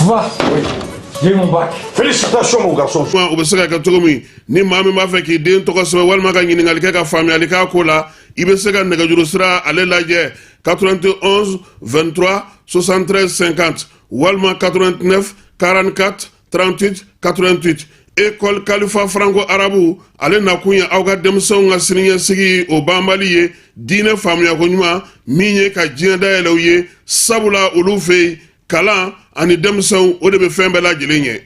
Va, oui. J'ai mon bac. Félicitations mon garçon. O bɛ se ka kɛ cogo min ni maa min b'a fɛ k'i den tɔgɔ sɛbɛn walima ka ɲininkali kɛ ka faamuyali k'a ko la i bɛ se ka nɛgɛjuru sira ale lajɛ 91 23 73 50 walima 89 44 38 88. École Kalifa Franco Arabu ale nakun ye aw ka denmisɛnw ka siniɲɛsigi o banbali ye diinɛ faamuyako ɲuman min ye ka diɲɛ dayɛlɛ u ye sabula olu fɛ yen kalan ani denmisɛnw o de bɛ fɛn bɛɛ lajɛlen ɲɛ.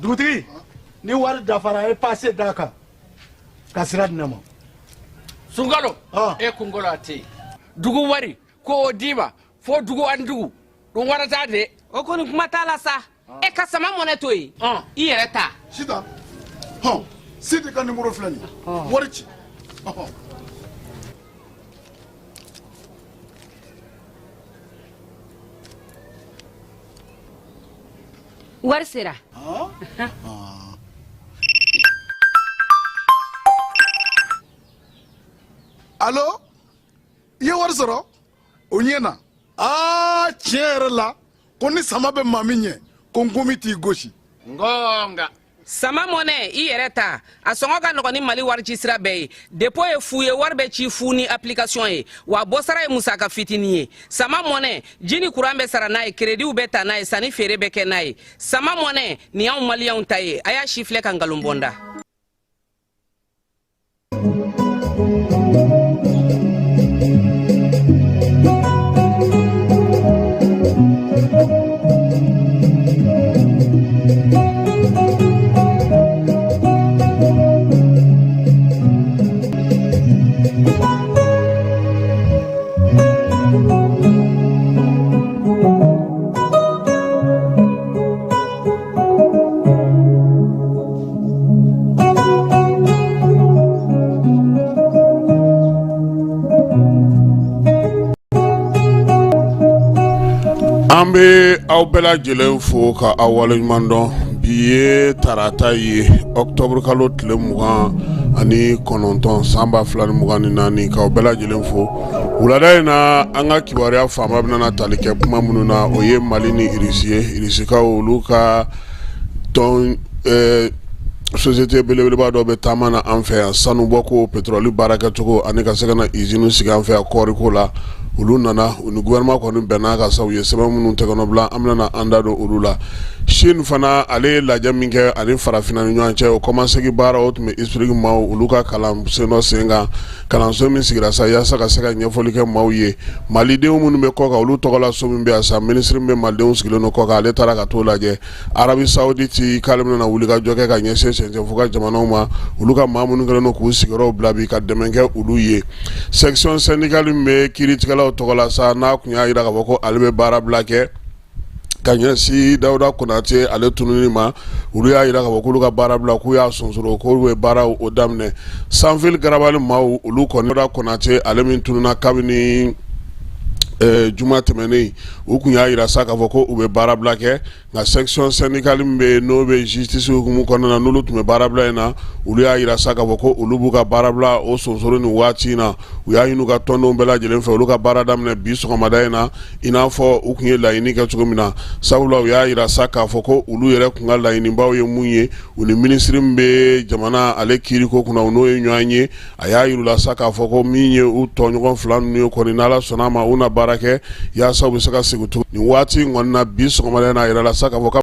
Dugutigi ni wari dafara e passé daka ka sira di ne ma. Sunkalo e kunkolo ate dugu wari ko diba fo dugu an dugu don wara ta de o ko ni kuma ta la sa e ka sama mɔnɛ to yi i yɛrɛ ta sita sidi ka numéro filɛ ni wari ci wari sera allo i ye wari sɔrɔ o ɲɛna tiɲɛ yɛrɛ la ko ni sama bɛ maa min ɲɛ ko n komi t'i gosi ngonga sama mɔnɛ i yɛrɛ ta a sɔngɔ ka nɔgɔn ni Mali wari ci sira bɛɛ ye dépôt ye fu ye wari bɛ ci fu ni application ye wa bɔsara ye musaka fitinin ye sama mɔnɛ ji ni courant bɛ sara n'a ye crédit bɛ ta n'a ye sanni feere bɛ kɛ n'a ye sama mɔnɛ nin y'anw maliyɛnw ta ye a y'a si filɛ ka nkalon bɔnda. An bɛ aw bɛɛ lajɛlen fo ka aw waleɲuman dɔn bi ye tarata ye octobre kalo tile 29 san 2024 k'aw bɛɛ lajɛlen fo wulada in na an ka kibaruya faama bɛna tali kɛ kuma minnu na o ye Mali ni Irisi ye Irisikaw olu ka tɔn société belebeleba dɔ bɛ taama na an fɛ yan sanubɔko pétrole baarakɛcogo ani ka se ka na usine sigi an fɛ yan kɔɔriko la olu nana u ni gouvernement kɔni bɛnna ka saw ye sɛbɛn minnu tɛgɛnɔbila an bɛna an da don olu la Chine fana ale ye lajɛ min kɛ ani farafinna ni ɲɔgɔn cɛ o kɔmasegi baara o tun bɛ explique maaw olu ka kalan sen dɔ sen kan kalanso min sigira sa yaasa ka se ka ɲɛfɔli kɛ maaw ye malidenw minnu bɛ kɔ kan olu tɔgɔ la so min bɛ yan sa ministre min bɛ malidenw sigilen don kɔ kan ale taara ka t'o lajɛ Arabi Saoudite k'ale bɛna wuli ka jɔ kɛ ka ɲɛsin cɛncɛn fo ka jamanaw ma olu ka maa minnu kɛlen don k'u sigiyɔrɔw bila bi ka dɛmɛ kɛ olu ye section syndicale min bɛ kiiritigɛlaw tɔgɔ la sa n'a kun y'a jira k'a fɔ ko ale bɛ baara bila kɛ ka ɲɛsin Dawuda Konate ale tununi ma olu y'a jira k'a fɔ k'olu ka baara bila k'u y'a sonsoro k'olu bɛ baara o daminɛ Sanfil Garabali maaw olu kɔni Dawuda Konate ale min tununa kabini juma tɛmɛnen u kun y'a jira sa k'a fɔ ko u bɛ baara bila kɛ nka section syndicale min bɛ n'o bɛ justice hukumu kɔnɔna na n'olu tun bɛ baara bila in na olu y'a jira sa k'a fɔ ko olu b'u ka baara bila o sonsoro nin waati in na u y'a ɲini u ka tɔndenw bɛɛ lajɛlen fɛ olu ka baara daminɛ bi sɔgɔmada in na i n'a fɔ u kun ye laɲini kɛ cogo min na sabula u y'a jira sa k'a fɔ ko olu yɛrɛ kun ka laɲinibaw ye mun ye u ni ministre min bɛ jamana ale kiiriko kunna u n'o ye ɲɔgɔn ye a y'a jira u la sa k'a fɔ ko min ye u tɔɲɔgɔn fila ninnu ye kɔni n'Ala sɔnna a ma u na baara kɛ yaasa u bɛ se ka segin tuguni nin waati in kɔni na bi sɔgɔmada in na a jira la sa k'a fɔ